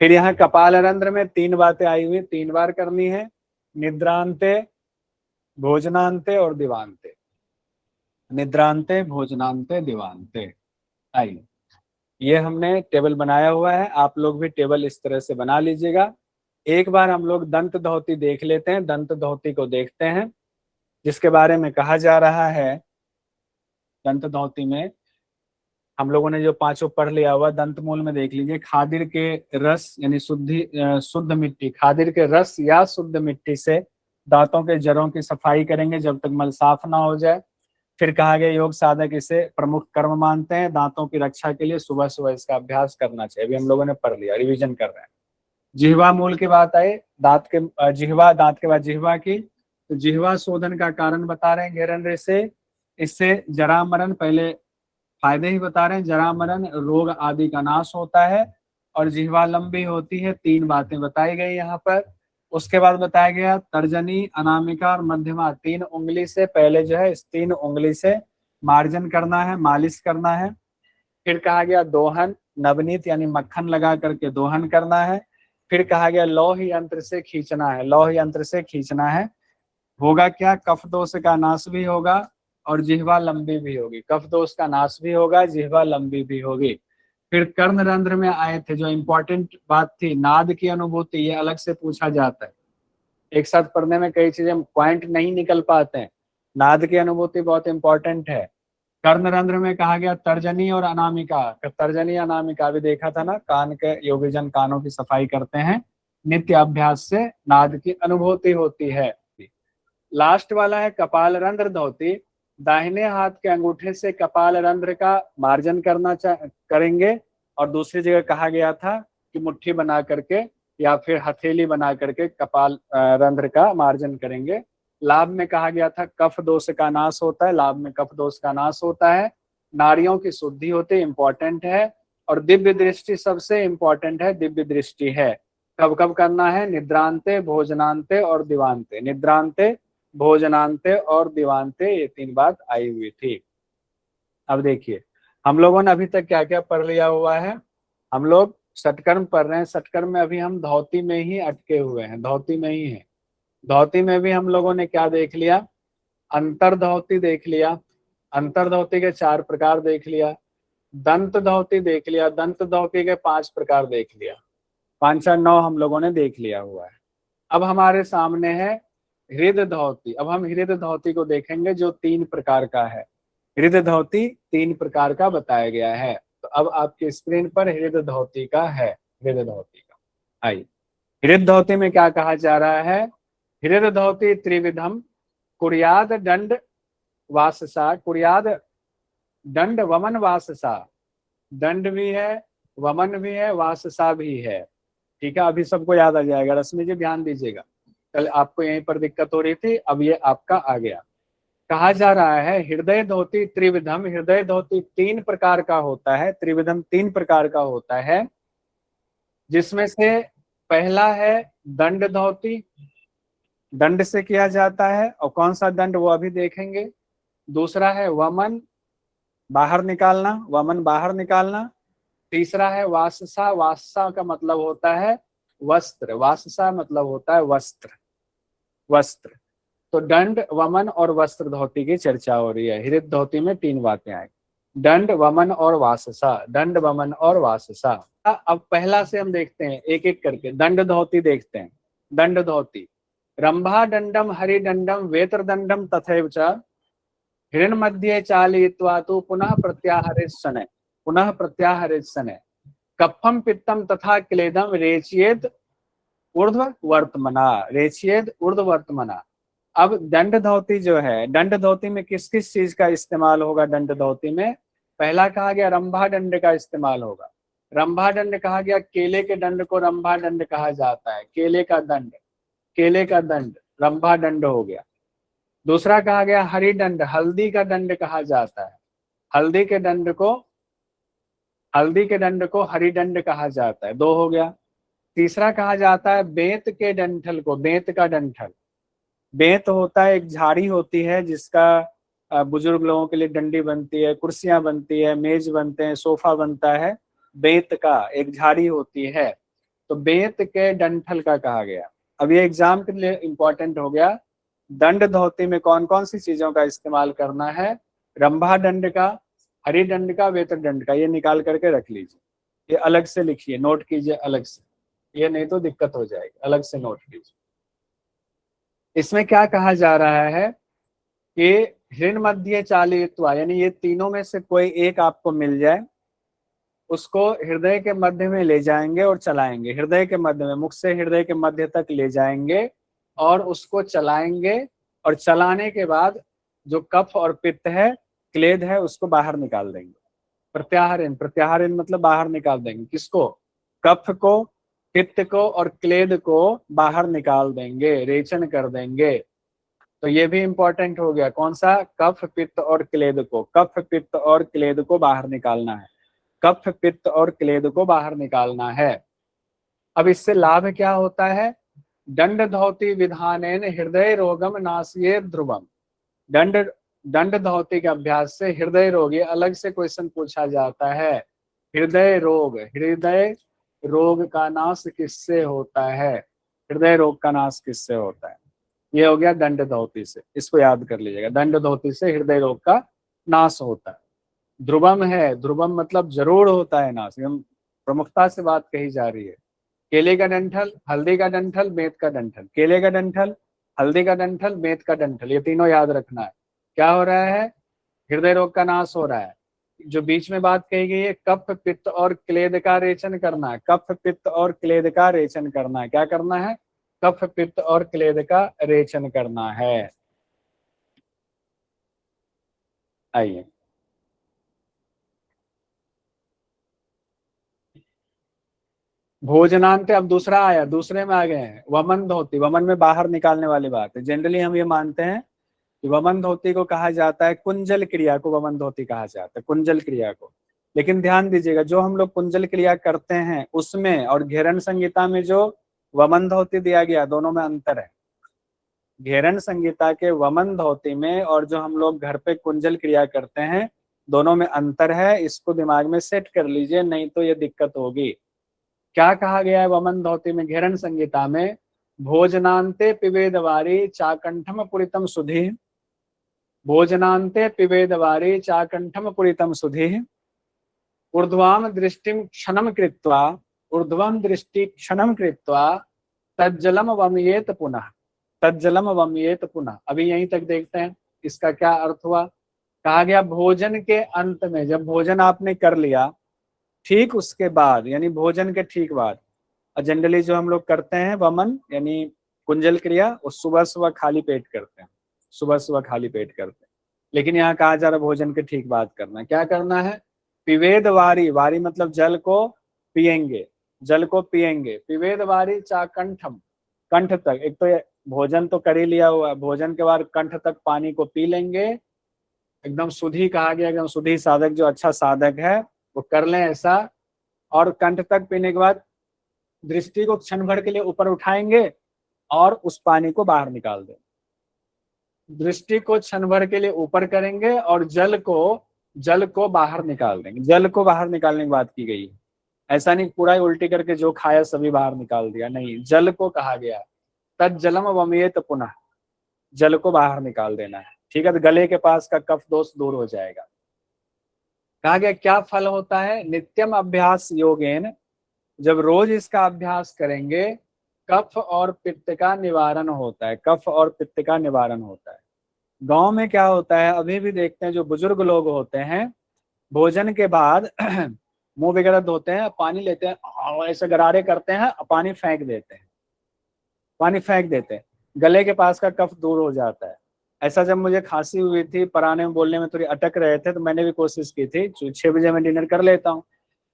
फिर यहाँ कपाल रंध्र में 3 बातें आई हुई, 3 बार करनी है, निद्रांते भोजनांते और दिवांते, निद्रांते भोजनांते दिवांते। आइए, ये हमने टेबल बनाया हुआ है, आप लोग भी टेबल इस तरह से बना लीजिएगा। एक बार हम लोग दंत धोती देख लेते हैं, दंत धोती को देखते हैं जिसके बारे में कहा जा रहा है। दंत धोती में हम लोगों ने जो 5 पढ़ लिया हुआ, दंत मूल में देख लीजिए, खादिर के रस यानी शुद्ध मिट्टी, खादिर के रस या शुद्ध मिट्टी से दांतों के जड़ों की सफाई करेंगे जब तक मल साफ ना हो जाए। फिर कहा गया योग साधक इसे प्रमुख कर्म मानते हैं, दांतों की रक्षा के लिए सुबह सुबह इसका अभ्यास करना चाहिए। अभी हम लोगों ने पढ़ लिया, रिवीजन कर रहे हैं। जिह्वा मूल की बात आई, दांत के बाद जिह्वा की, तो जिह्वा शोधन का कारण बता रहे हैं घेरन ऋषि। इससे जरा मरण, पहले फायदे ही बता रहे हैं, जरा मरण रोग आदि का नाश होता है और जिह्वा लंबी होती है। 3 बातें बताई गई यहाँ पर। उसके बाद बताया गया तर्जनी, अनामिका और मध्यमा, 3 उंगली से पहले जो है इस 3 उंगली से मार्जन करना है, मालिश करना है। फिर कहा गया दोहन, नवनीत यानी मक्खन लगा करके दोहन करना है। फिर कहा गया लौह यंत्र से खींचना है, लौह यंत्र से खींचना है। होगा क्या? कफ दोष का नाश भी होगा और जिह्वा लंबी भी होगी। कफ दोष का नाश भी होगा, जिह्वा लंबी भी होगी। फिर कर्ण रंध्र में आए थे, जो इंपॉर्टेंट बात थी, नाद की अनुभूति, ये अलग से पूछा जाता है। एक साथ पढ़ने में कई चीजें पॉइंट नहीं निकल पाते हैं, नाद की अनुभूति बहुत इंपॉर्टेंट है। कर्ण रंध्र में कहा गया तर्जनी और अनामिका, तर्जनी अनामिका भी देखा था ना, कान के योगीजन कानों की सफाई करते हैं नित्य अभ्यास से नाद की अनुभूति होती है। लास्ट वाला है कपाल रंध्र धोती। दाहिने हाथ के अंगूठे से कपाल रंध्र का मार्जन करेंगे, और दूसरी जगह कहा गया था कि मुट्ठी बना करके या फिर हथेली बना करके कपाल रंध्र का मार्जन करेंगे। लाभ में कहा गया था कफ दोष का नाश होता है, लाभ में कफ दोष का नाश होता है, नाड़ियों की शुद्धि होती है, इंपॉर्टेंट है। और दिव्य दृष्टि सबसे इंपॉर्टेंट है, दिव्य दृष्टि है। कब कब करना है? निद्रांते, भोजनांते और दिवांते। निद्रांते, भोजनांते और दिवांते, ये 3 बात आई हुई थी। अब देखिए हम लोगों ने अभी तक क्या क्या पढ़ लिया हुआ है। हम लोग षटकर्म पढ़ रहे हैं। षटकर्म में अभी हम धौती में ही अटके हुए हैं, धौती में ही है। धौती में भी हम लोगों ने क्या देख लिया? अंतर्धौती देख लिया, अंतर्धौती के 4 प्रकार देख लिया। दंत धौती देख लिया, दंत धौती के 5 प्रकार देख लिया। 5 और 9 हम लोगों ने देख लिया हुआ है। अब हमारे सामने है हृदय धौती। अब हम हृदय धौती को देखेंगे जो 3 प्रकार का है। हृदय धौती 3 प्रकार का बताया गया है। तो अब आपकी स्क्रीन पर हृदय धौती का है, हृदय धौती का। आइए, हृदय धौती में क्या कहा जा रहा है? हृदय धौती त्रिविधम कुर्याद दंड वाससा। कुर्याद दंड वमन वाससा। दंड भी है, वमन भी है, वाससा भी है। ठीक है, अभी सबको याद आ जाएगा। रश्मि जी ध्यान दीजिएगा, कल आपको यहीं पर दिक्कत हो रही थी, अब ये आपका आ गया। कहा जा रहा है हृदय धोती त्रिविधम। हृदय धोती 3 प्रकार का होता है, त्रिविधम 3 प्रकार का होता है, जिसमें से पहला है दंड धोती। दंड से किया जाता है, और कौन सा दंड वो अभी देखेंगे। दूसरा है वमन, बाहर निकालना, वमन बाहर निकालना। तीसरा है वाससा। वाससा का मतलब होता है वस्त्र, वाससा मतलब होता है वस्त्र, वस्त्र। तो दंड, वमन और वस्त्र धोती की चर्चा हो रही है। हृदय धोती में 3 बातें आई, दंड, वमन और वाससा। दंड, वमन और वाससा। अब पहला से हम देखते हैं एक एक करके। दंड धोती देखते हैं। दंड धोती रंभा दंडम हरि दंडम वेत्र दंडम तथैव च हिरण मध्ये चालयित्वा तु पुनः प्रत्याहरे शनैः। पुनः प्रत्याहरे शनैः कफम पित्तम तथा क्लेदम रेचयेद ऊर्ध्व वर्तमना। रेचयेद ऊर्ध्व वर्तमना। अब दंड धोती जो है, दंड धोती में किस किस चीज का इस्तेमाल होगा? दंड धोती में पहला कहा गया रंभा दंड का इस्तेमाल होगा। रंभा दंड कहा गया, केले के दंड को रंभा दंड कहा जाता है। केले का दंड, केले का दंड रंभा दंड हो गया। दूसरा कहा गया हरि दंड, हल्दी का दंड कहा जाता है। हल्दी के दंड को, हल्दी के दंड को हरि दंड कहा जाता है। 2 हो गया। तीसरा कहा जाता है बेंत के डंठल को, बेंत का डंठल। बेंत होता है, एक झाड़ी होती है जिसका बुजुर्ग लोगों के लिए डंडी बनती है, कुर्सियां बनती है, मेज बनते हैं, सोफा बनता है। बेंत का एक झाड़ी होती है, तो बेंत के डंठल का कहा गया। अब ये एग्जाम के लिए इंपॉर्टेंट हो गया। दंड धोती में कौन कौन सी चीजों का इस्तेमाल करना है? रंभा दंड का, हरि दंड का, वेत्र दंड का। ये निकाल करके रख लीजिए, ये अलग से लिखिए, नोट कीजिए अलग से, ये नहीं तो दिक्कत हो जाएगी। अलग से नोट कीजिए। इसमें क्या कहा जा रहा है कि हृदय मध्य चालयित्वा, यानी ये तीनों में से कोई एक आपको मिल जाए, उसको हृदय के मध्य में ले जाएंगे और चलाएंगे। हृदय के मध्य में, मुख से हृदय के मध्य तक ले जाएंगे और उसको चलाएंगे, और चलाने के बाद जो कफ और पित्त है, क्लेद है, उसको बाहर निकाल देंगे। प्रत्याहरण, प्रत्याहरण मतलब बाहर निकाल देंगे। किसको? कफ को, पित्त को और क्लेद को बाहर निकाल देंगे, रेचन कर देंगे। तो ये भी इंपॉर्टेंट हो गया। कौन सा? कफ, पित्त और क्लेद को, कफ, पित्त और क्लेद को बाहर निकालना है। कफ, पित्त और क्लेद को बाहर निकालना है। अब इससे लाभ क्या होता है? दंड धौती विधानेन हृदय रोगम नासिये ध्रुवम। दंड, दंड धौती के अभ्यास से हृदय रोग, ये अलग से क्वेश्चन पूछा जाता है। हृदय रोग, हृदय रोग का नाश किससे होता है? हृदय रोग का नाश किससे होता है? ये हो गया दंड धौती से, इसको याद कर लीजिएगा। दंड धौती से हृदय रोग का नाश होता है। ध्रुवम है, ध्रुवम मतलब जरूर होता है नाश, हम प्रमुखता से बात कही जा रही है। केले का डंठल, हल्दी का डंठल, बेंत का डंठल। केले का डंठल, हल्दी का डंठल, बेंत का डंठल, ये तीनों याद रखना है। क्या हो रहा है? हृदय रोग का नाश हो रहा है। जो बीच में बात कही गई है, कफ पित्त और क्लेद का रेचन करना है। कफ पित्त और क्लेद का रेचन करना है। क्या करना है? कफ पित्त और क्लेद का रेचन करना है। आइए, भोजनांत अब दूसरा आया, दूसरे में आ गए हैं। वमन धोती, वमन में बाहर निकालने वाली बात है। जनरली हम ये मानते हैं कि वमन धोती को कहा जाता है, कुंजल क्रिया को वमन धोती कहा जाता है, कुंजल क्रिया को। लेकिन ध्यान दीजिएगा, जो हम लोग कुंजल क्रिया करते हैं उसमें और घेरन संहिता में जो वमन धोती दिया गया, दोनों में अंतर है। घेरन संहिता के वमन धोती में और जो हम लोग घर पे कुंजल क्रिया करते हैं, दोनों में अंतर है। इसको दिमाग में सेट कर लीजिए, नहीं तो ये दिक्कत होगी। क्या कहा गया है वमन धोती में घेरन संहिता में? भोजनांते पिबेद वारी चाकंठम पुरितम सुधि, भोजनांते पिबेद वारी चाकंठम पुरितम सुधि, ऊर्ध्वाम दृष्टिम क्षणम कृत्वा, ऊर्ध्वम दृष्टि क्षणम कृत्वा तज्जलम वमयेत पुनः, तज्जलम वमयेत पुनः। अभी यहीं तक देखते हैं इसका क्या अर्थ हुआ। कहा गया भोजन के अंत में, जब भोजन आपने कर लिया, ठीक उसके बाद, यानी भोजन के ठीक बाद, जनरली जो हम लोग करते हैं वमन यानी कुंजल क्रिया, वो सुबह सुबह खाली पेट करते हैं, सुबह सुबह खाली पेट करते हैं। लेकिन यहाँ कहा जा रहा है भोजन के ठीक बाद करना है। क्या करना है? पिवेद वारी, वारी मतलब जल को पिएंगे, जल को पिएंगे। पिवेद वारी चाकंठम, कंठ तक। एक तो भोजन तो कर ही लिया हुआ है, भोजन के बाद कंठ तक पानी को पी लेंगे। एकदम शुद्धि कहा गया, एकदम शुद्धि साधक जो अच्छा साधक है वो कर लें ऐसा। और कंठ तक पीने के बाद दृष्टि को क्षण भर के लिए ऊपर उठाएंगे और उस पानी को बाहर निकाल दें। दृष्टि को क्षण भर के लिए ऊपर करेंगे और जल को बाहर निकाल देंगे। जल को बाहर निकालने की बात की गई है। ऐसा नहीं पूरा ही उल्टी करके जो खाया सभी बाहर निकाल दिया, नहीं, जल को कहा गया। तज्जलम वमयेत पुनः, जल को बाहर निकाल देना है। ठीक है, तो गले के पास का कफ दोष दूर हो जाएगा। कहा गया क्या फल होता है? नित्यम अभ्यास योगेन, जब रोज इसका अभ्यास करेंगे, कफ और पित्त का निवारण होता है। कफ और पित्त का निवारण होता है। गांव में क्या होता है, अभी भी देखते हैं, जो बुजुर्ग लोग होते हैं भोजन के बाद मुंह वगैरह धोते हैं, पानी लेते हैं और ऐसे गरारे करते हैं, पानी फेंक देते हैं, पानी फेंक देते हैं, गले के पास का कफ दूर हो जाता है। ऐसा जब मुझे खांसी हुई थी, पराने में बोलने में थोड़ी अटक रहे थे, तो मैंने भी कोशिश की थी। 6 बजे मैं डिनर कर लेता हूँ,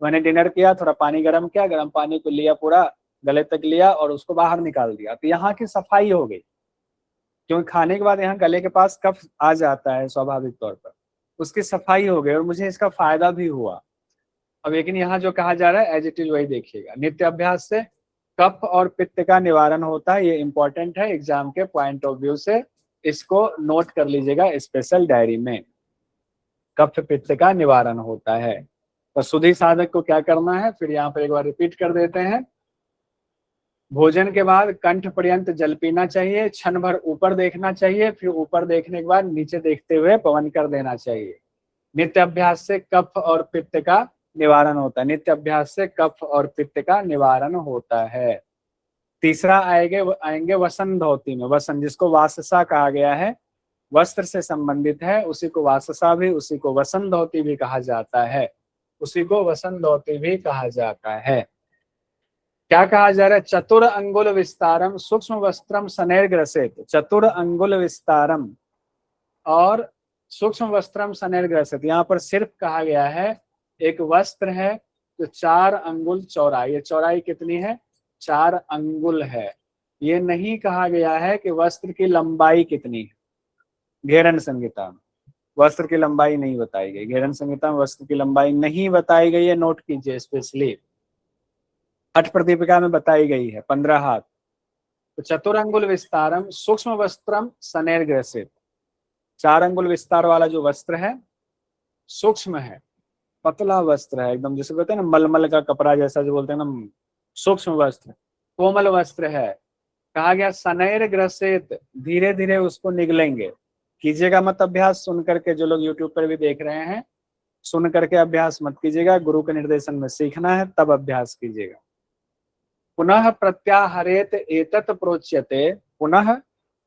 मैंने डिनर किया, थोड़ा पानी गर्म किया, गर्म पानी को लिया, पूरा गले तक लिया और उसको बाहर निकाल दिया। तो यहाँ की सफाई हो गई, क्योंकि खाने के बाद यहाँ गले के पास कफ आ जाता है स्वाभाविक तौर पर, उसकी सफाई हो गई और मुझे इसका फायदा भी हुआ। अब लेकिन यहाँ जो कहा जा रहा है एज इट इज वही देखिएगा। नित्य अभ्यास से कफ और पित्त का निवारण होता है। ये इंपॉर्टेंट है एग्जाम के पॉइंट ऑफ व्यू से, इसको नोट कर लीजिएगा स्पेशल डायरी में। कफ पित्त का निवारण होता है। तो शुद्धि साधक को क्या करना है, फिर यहाँ पर एक बार रिपीट कर देते हैं। भोजन के बाद कंठ पर्यंत जल पीना चाहिए, क्षण भर ऊपर देखना चाहिए, फिर ऊपर देखने के बाद नीचे देखते हुए पवन कर देना चाहिए। नित्य अभ्यास से कफ और पित्त का निवारण होता है। नित्य अभ्यास से कफ और पित्त का निवारण होता है। तीसरा आएंगे वसन धोती में। वसन जिसको वाससा कहा गया है, वस्त्र से संबंधित है, उसी को वाससा भी, उसी को वसन धोती भी कहा जाता है, उसी को वसन धोती भी कहा जाता है। क्या कहा जा रहा है? चतुर अंगुल विस्तारम सूक्ष्म वस्त्रम सनैर्ग्रसेत। चतुर अंगुल विस्तारम और सूक्ष्म वस्त्रम सनैर्ग्रसेत, यहाँ पर सिर्फ कहा गया है एक वस्त्र है जो 4 अंगुल चौड़ाई। ये चौड़ाई कितनी है? 4 अंगुल है। ये नहीं कहा गया है कि वस्त्र की लंबाई कितनी है। घेरन संहिता में वस्त्र की लंबाई नहीं बताई गई। घेरन संहिता में वस्त्र की लंबाई नहीं बताई गई है, नोट कीजिए स्पेशली। हठ प्रदीपिका में बताई गई है 15 हाथ। तो चतुरंगुल विस्तारम सूक्ष्म वस्त्रम सनैर्ग्रसित, 4 अंगुल विस्तार वाला जो वस्त्र है सूक्ष्म है, पतला वस्त्र है, एकदम जिसे कहते हैं ना मलमल का कपड़ा जैसा, जो बोलते हैं ना सूक्ष्म वस्त्र, कोमल वस्त्र है। कहा गया सनैर्ग्रसित, धीरे धीरे उसको निगलेंगे। कीजिएगा मत अभ्यास सुन करके, जो लोग यूट्यूब पर भी देख रहे हैं सुन करके अभ्यास मत कीजिएगा, गुरु के निर्देशन में सीखना है तब अभ्यास कीजिएगा। पुनः प्रत्याहरेत एतत् प्रोच्यते, पुनः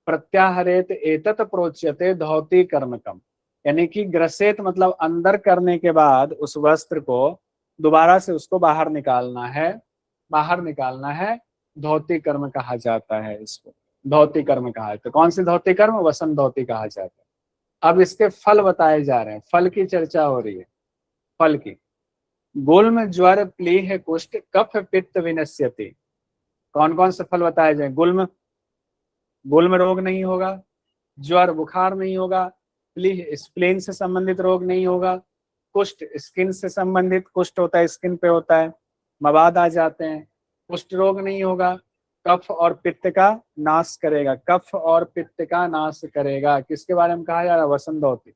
प्रत्याहरेत एतत् प्रोच्यते धौती कर्णकम। यानी कि ग्रसेत मतलब अंदर करने के बाद उस वस्त्र को दोबारा से उसको बाहर निकालना है, बाहर निकालना है, धोती कर्म कहा जाता है इसको, धोती कर्म कहा जाता है। कौन सी धोती कर्म? वसंत धोती कहा जाता है। अब इसके फल बताए जा रहे हैं, फल की चर्चा हो रही है, फल की। गुल्म ज्वर प्लीह कुष्ठ कफ पित्त विनश्यति। कौन कौन से फल बताए जाए? गुल्म, गुल्म रोग नहीं होगा, ज्वर बुखार नहीं होगा, प्लीह स्प्लेन से संबंधित रोग नहीं होगा, कुष्ठ स्किन से संबंधित, कुष्ठ होता है स्किन पे होता है, मवाद आ जाते हैं, कुष्ठ रोग नहीं होगा, कफ और पित्त का नाश करेगा, कफ और पित्त का नाश करेगा। किसके बारे में कहा जा रहा है? वसंत धोती।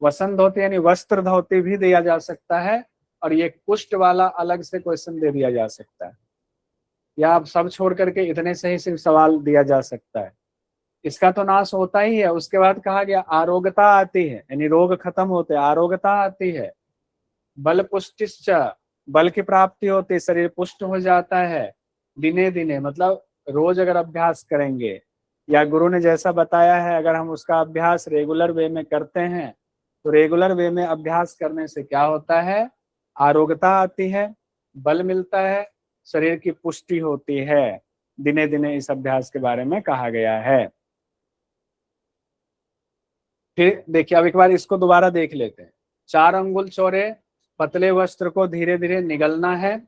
वसंत धोती यानी वस्त्र धोती भी दिया जा सकता है, और ये कुष्ठ वाला अलग से क्वेश्चन दे दिया जा सकता है, या आप सब छोड़ करके इतने से ही सिर्फ सवाल दिया जा सकता है। इसका तो नाश होता ही है। उसके बाद कहा गया आरोग्यता आती है, यानी रोग खत्म होते हैं, आरोग्यता आती है। बल पुष्टिश्च, बल की प्राप्ति होती है, शरीर पुष्ट हो जाता है। दिने दिने मतलब रोज अगर अभ्यास करेंगे, या गुरु ने जैसा बताया है अगर हम उसका अभ्यास रेगुलर वे में करते हैं, तो रेगुलर वे में अभ्यास करने से क्या होता है? आरोग्यता आती है, बल मिलता है, शरीर की पुष्टि होती है। दिने दिने इस अभ्यास के बारे में कहा गया है। फिर देखिए, अब एक बार इसको दोबारा देख लेते हैं। 4 अंगुल चौड़े पतले वस्त्र को धीरे धीरे निगलना है,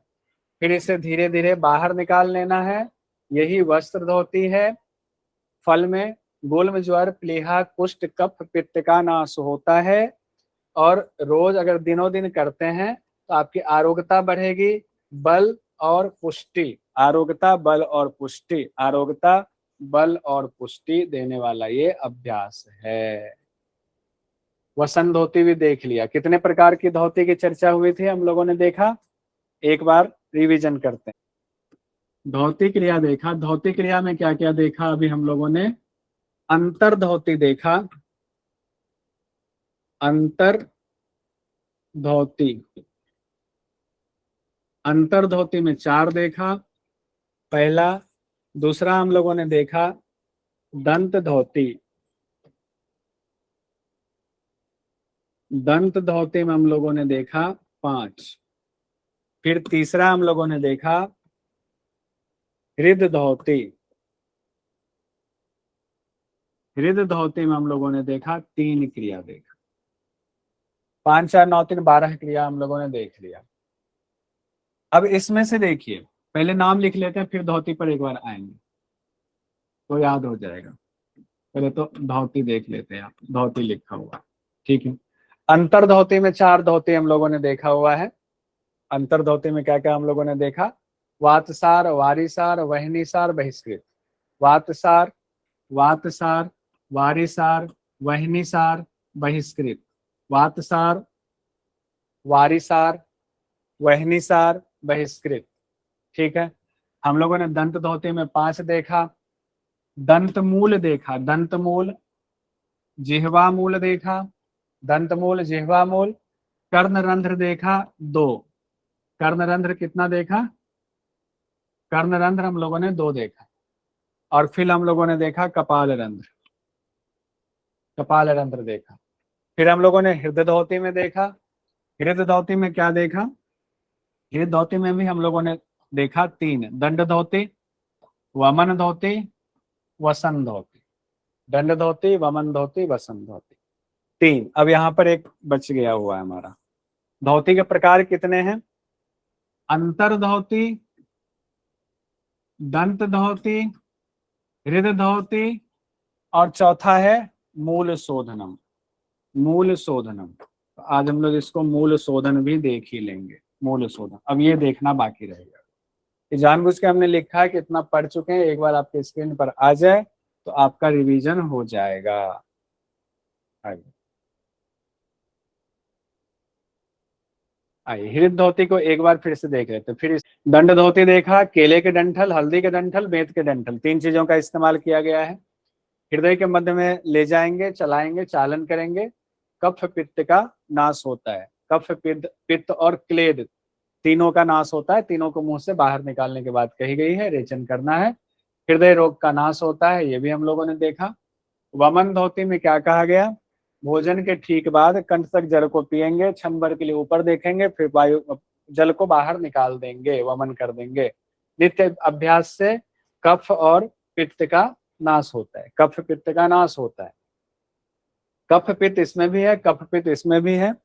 फिर इसे धीरे धीरे बाहर निकाल लेना है, यही वस्त्र धोती है। फल में गुल्म ज्वर प्लीहा कुष्ठ कफ पित्त का नाश होता है, और रोज अगर दिनों दिन करते हैं तो आपकी आरोग्यता बढ़ेगी, बल और पुष्टि, आरोग्यता बल और पुष्टि, आरोग्यता बल और पुष्टि देने वाला ये अभ्यास है। वसंत धोती भी देख लिया। कितने प्रकार की धोती की चर्चा हुई थी हम लोगों ने देखा, एक बार रिवीजन करते हैं। धोती क्रिया देखा, धोती क्रिया में क्या क्या देखा अभी हम लोगों ने? अंतर धोती देखा, अंतर धोती, अंतर धोती में 4 देखा, पहला। दूसरा हम लोगों ने देखा दंत धोती, दंत धोती में हम लोगों ने देखा 5। फिर तीसरा हम लोगों ने देखा हृद धोती, हृद धोती में हम लोगों ने देखा 3 क्रिया देखा। 5 4 9 3 12 क्रिया हम लोगों ने देख लिया। अब इसमें से देखिए, पहले नाम लिख लेते हैं, फिर धोती पर एक बार आएंगे तो याद हो जाएगा। पहले तो धोती देख लेते हैं, आप धोती लिखा हुआ, ठीक है। अंतर धोती में 4 धोती हम लोगों ने देखा हुआ है। अंतर धोती में क्या क्या हम लोगों ने देखा? वातसार, वारिसार, वहनीसार, बहिष्कृत। वातसार, वातसार, वारिसार, वहनीसार, बहिष्कृत। वातसार, वारिसार, वहनीसार, बहिष्कृत, ठीक है। हम लोगों ने दंत धोती में 5 देखा। दंत मूल देखा, दंत मूल, जिह्वा मूल देखा, दंत मूल, जिह्वा मूल। कर्ण रंध्र देखा 2। कर्ण रंध्र कितना देखा? कर्ण रंध्र हम लोगों ने 2 देखा। और फिर हम लोगों ने देखा कपाल रंध्र, कपाल रंध्र देखा। फिर हम लोगों ने हृदय धोती में देखा। हृदय धोती में क्या देखा? हृदय धोती में भी हम लोगों ने देखा 3, दंड धोती, वमन धोती, वसन धोती। दंड धोती, वमन धोती, वसन धोती, 3। अब यहाँ पर एक बच गया हुआ है हमारा। धोती के प्रकार कितने हैं? अंतर धोती, दंत धोती, हृदय धोती, और चौथा है मूल शोधनम, मूल शोधनम। तो आज हम लोग इसको मूल शोधन भी देख ही लेंगे। मूल शोधन अब ये देखना बाकी रहेगा। ये जानबूझ के हमने लिखा है कि इतना पढ़ चुके हैं, एक बार आपके स्क्रीन पर आ जाए तो आपका रिवीजन हो जाएगा। आइए आइए, हृदय धोती को एक बार फिर से देख लेते हैं। फिर दंड धोती देखा, केले के डंठल, हल्दी के डंठल, बेत के डंठल, 3 चीजों का इस्तेमाल किया गया है। हृदय के मध्य में ले जाएंगे, चलाएंगे, चालन करेंगे, कफ पित्त का नाश होता है। कफ पित्त, पित्त और क्लेद तीनों का नाश होता है। तीनों को मुंह से बाहर निकालने के बाद कही गई है, रेचन करना है। हृदय रोग का नाश होता है, ये भी हम लोगों ने देखा। वमन धोती में क्या कहा गया? भोजन के ठीक बाद कंठ तक जल को पिएंगे, क्षण भर के लिए ऊपर देखेंगे, फिर वायु जल को बाहर निकाल देंगे, वमन कर देंगे। नित्य अभ्यास से कफ और पित्त का नाश होता है, कफ पित्त का नाश होता है। कफ पित्त इसमें भी है, कफ पित्त इसमें भी है,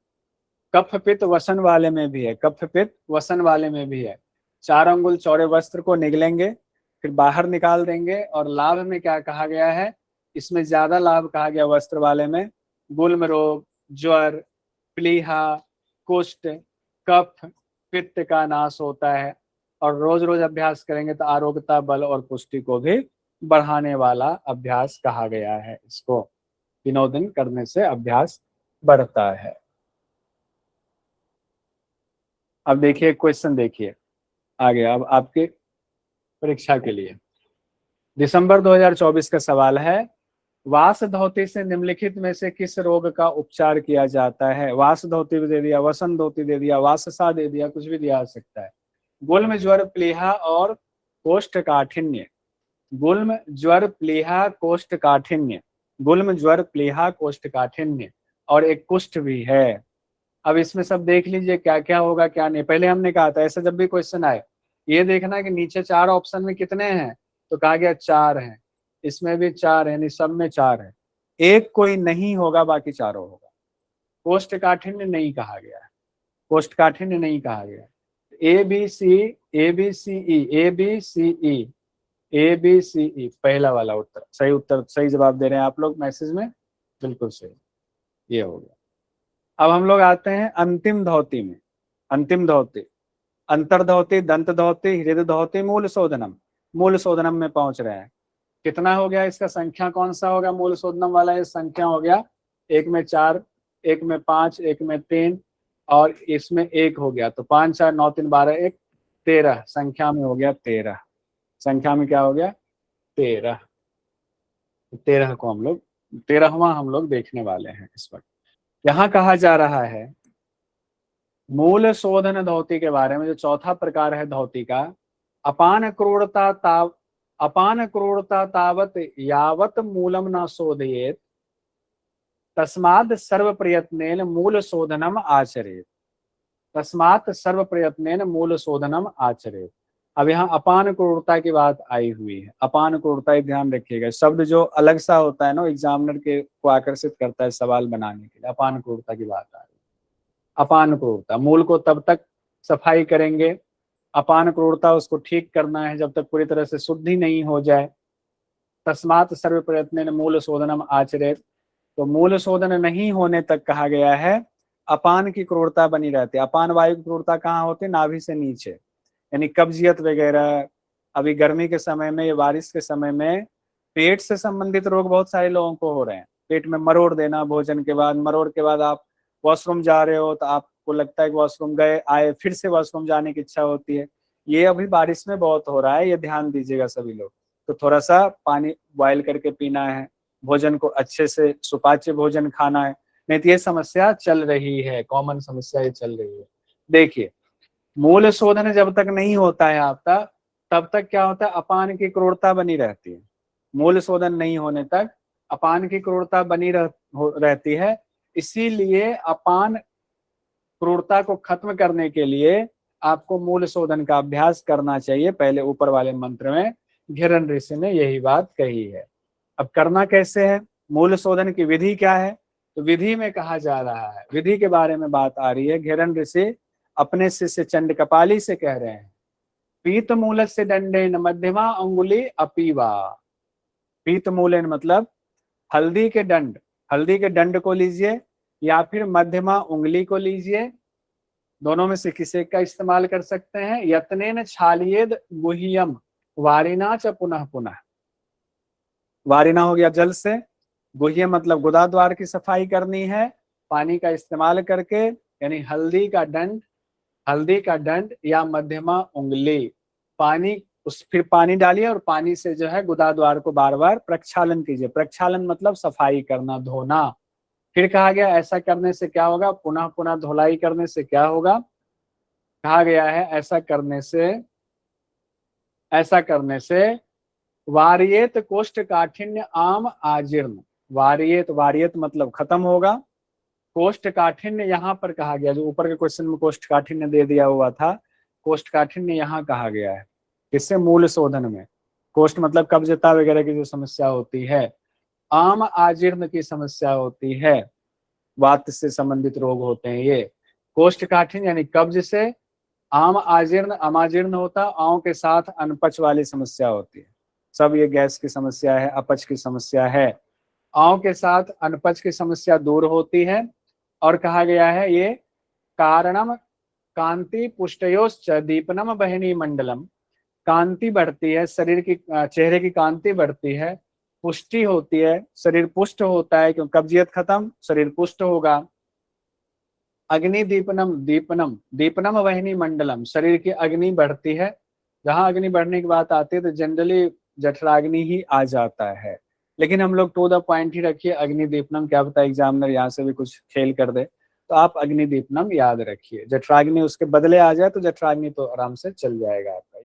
कफ पित्त वसन वाले में भी है, कफ पित्त वसन वाले में भी है। 4 अंगुल चौड़े वस्त्र को निगलेंगे, फिर बाहर निकाल देंगे। और लाभ में क्या कहा गया है, इसमें ज्यादा लाभ कहा गया वस्त्र वाले में। गुल्म रोग, ज्वर, प्लीहा, कुष्ठ, कफ पित्त का नाश होता है। और रोज रोज अभ्यास करेंगे तो आरोग्यता, बल और पुष्टि को भी बढ़ाने वाला अभ्यास कहा गया है। इसको दिनों दिन करने से अभ्यास बढ़ता है। अब देखिए क्वेश्चन, देखिए आगे अब आपके परीक्षा के लिए दिसंबर 2024 का सवाल है, वास धोती से निम्नलिखित में से किस रोग का उपचार किया जाता है। वास धोती भी दे दिया, वसन धोती दे दिया, वाससा दे दिया, कुछ भी दिया सकता है। गुल्म, ज्वर, प्लीहा और कोष्ठकाठिन्य। गुल्म, ज्वर, प्लीहा, कोष्ठकाठिन्य। गुल्म, ज्वर, प्लीहा, कोष्ठकाठिन्य और एक कुष्ठ भी है। अब इसमें सब देख लीजिए क्या क्या होगा क्या नहीं। पहले हमने कहा था ऐसा जब भी क्वेश्चन आए ये देखना कि नीचे 4 ऑप्शन में कितने हैं, तो कहा गया 4 हैं, इसमें भी 4 है, यानी सब में 4 है। एक कोई नहीं होगा, बाकी चारों होगा। कोष्ठकाठिन्य नहीं कहा गया है, कोष्ठकाठिन्य नहीं कहा गया। A B C, A B C E, A B C E, A B C E पहला वाला उत्तर सही। उत्तर सही जवाब दे रहे हैं आप लोग मैसेज में, बिल्कुल सही, ये हो गया। अब हम लोग आते हैं अंतिम धोती में। अंतिम धोती, अंतर धोती, दंत धोती, हृदय धोती, मूल शोधनम। मूल शोधनम में पहुंच रहे हैं। कितना हो गया इसका संख्या, कौन सा होगा मूल शोधनम वाला, ये संख्या हो गया। एक में 4, एक में 5, एक में 3 और इसमें 1 हो गया। तो 5 4 9 3 12 1 13, संख्या में हो गया 13। संख्या में क्या हो गया 13। 13 को हम लोग 13वां हम लोग देखने वाले हैं इस वक्त। यहाँ कहा जा रहा है मूल शोधन धोती के बारे में, जो चौथा प्रकार है धोती का। अपान क्रूरता तावत यावत मूलम न शोधयेत तस्मात् सर्व प्रयत्नेन मूल शोधनम आचरेत। तस्मात् सर्व प्रयत्नेन मूल शोधनम आचरेत। अब यहाँ अपान क्रूरता की बात आई हुई है। अपान क्रूरता ध्यान रखिएगा, शब्द जो अलग सा होता है ना, एग्जामिनर के को आकर्षित करता है सवाल बनाने के लिए। अपान क्रूरता की बात आ रही है। अपान क्रूरता, मूल को तब तक सफाई करेंगे, अपान क्रूरता उसको ठीक करना है जब तक पूरी तरह से शुद्धि नहीं हो जाए। तस्मात् सर्व प्रयत्न मूल शोधनम आचरेत, तो मूल शोधन नहीं होने तक कहा गया है अपान की क्रूरता बनी रहती है। अपान वायु की क्रूरता कहाँ होती है, नाभि से नीचे, यानी कब्जियत वगैरह। अभी गर्मी के समय में या बारिश के समय में पेट से संबंधित रोग बहुत सारे लोगों को हो रहे हैं। पेट में मरोड़ देना भोजन के बाद, मरोड़ के बाद आप वॉशरूम जा रहे हो तो आपको लगता है कि वॉशरूम गए आए, फिर से वॉशरूम जाने की इच्छा होती है। ये अभी बारिश में बहुत हो रहा है, ये ध्यान दीजिएगा सभी लोग। तो थोड़ा सा पानी बॉयल करके पीना है, भोजन को अच्छे से सुपाच्य भोजन खाना है, नहीं तो ये समस्या चल रही है, कॉमन समस्या ये चल रही है। देखिए मूल शोधन जब तक नहीं होता है आपका, तब तक क्या होता है अपान की क्रूरता बनी रहती है। मूल शोधन नहीं होने तक अपान की क्रूरता बनी रहती है। इसीलिए अपान क्रूरता को खत्म करने के लिए आपको मूल शोधन का अभ्यास करना चाहिए। पहले ऊपर वाले मंत्र में घिरन ऋषि ने यही बात कही है। अब करना कैसे है, मूल शोधन की विधि क्या है, तो विधि में कहा जा रहा है, विधि के बारे में बात आ रही है। घिरन ऋषि अपने शिष्य चंड कपाली से कह रहे हैं, पीत मूल से दंडेन मध्यमा अंगुली अपीवा। पीत मूलन मतलब हल्दी के दंड, हल्दी के दंड को लीजिए या फिर मध्यमा उंगली को लीजिए, दोनों में से किसी का इस्तेमाल कर सकते हैं। यत्नेन छालियेद गुह्यम वारिना च पुनः पुनः। वारिना हो गया जल से, गुह्य मतलब गुदा द्वार की सफाई करनी है पानी का इस्तेमाल करके, यानी हल्दी का दंड, हल्दी का दंड या मध्यमा उंगली, पानी उस फिर पानी डालिए और पानी से जो है गुदा द्वार को बार बार प्रक्षालन कीजिए। प्रक्षालन मतलब सफाई करना, धोना। फिर कहा गया ऐसा करने से क्या होगा, पुनः पुनः धुलाई करने से क्या होगा, कहा गया है ऐसा करने से वारियेत कोष्ठ काठिन्य आम आजीर्ण। वारियत, वारियत मतलब खत्म होगा। कोष्ठकाठिन्य यहाँ पर कहा गया, जो ऊपर के क्वेश्चन में कोष्ठकाठिन्य दे दिया हुआ था, कोष्ठकाठिन्य यहाँ कहा गया है। किससे? मूल शोधन में। कोष्ठ मतलब कब्जता वगैरह की जो समस्या होती है, आम आजीर्ण की समस्या होती है, वात से संबंधित रोग होते हैं ये। कोष्ठकाठिन्य यानी कब्ज से, आम आजीर्ण, अमाजीर्ण होता, आंव के साथ अनपच वाली समस्या होती है। सब ये गैस की समस्या है, अपच की समस्या है। आंव के साथ अनपच की समस्या दूर होती है। और कहा गया है ये कारणम कांति पुष्टयोश्च दीपनम बहिनी मंडलम, कांति बढ़ती है शरीर की, चेहरे की कांति बढ़ती है, पुष्टि होती है, शरीर पुष्ट होता है, क्योंकि कब्जियत खत्म, शरीर पुष्ट होगा। अग्नि दीपनम, दीपनम, दीपनम वहिनी मंडलम, शरीर की अग्नि बढ़ती है। जहां अग्नि बढ़ने की बात आती है तो जनरली जठराग्नि ही आ जाता है, लेकिन हम लोग टू द पॉइंट ही रखिए अग्नि दीपनम, क्या पता एग्जामिनर यहाँ से भी कुछ खेल कर दे, तो आप अग्नि दीपनम याद रखिए। जठराग्नि उसके बदले आ जाए तो जठराग्नि तो आराम से चल जाएगा आपका।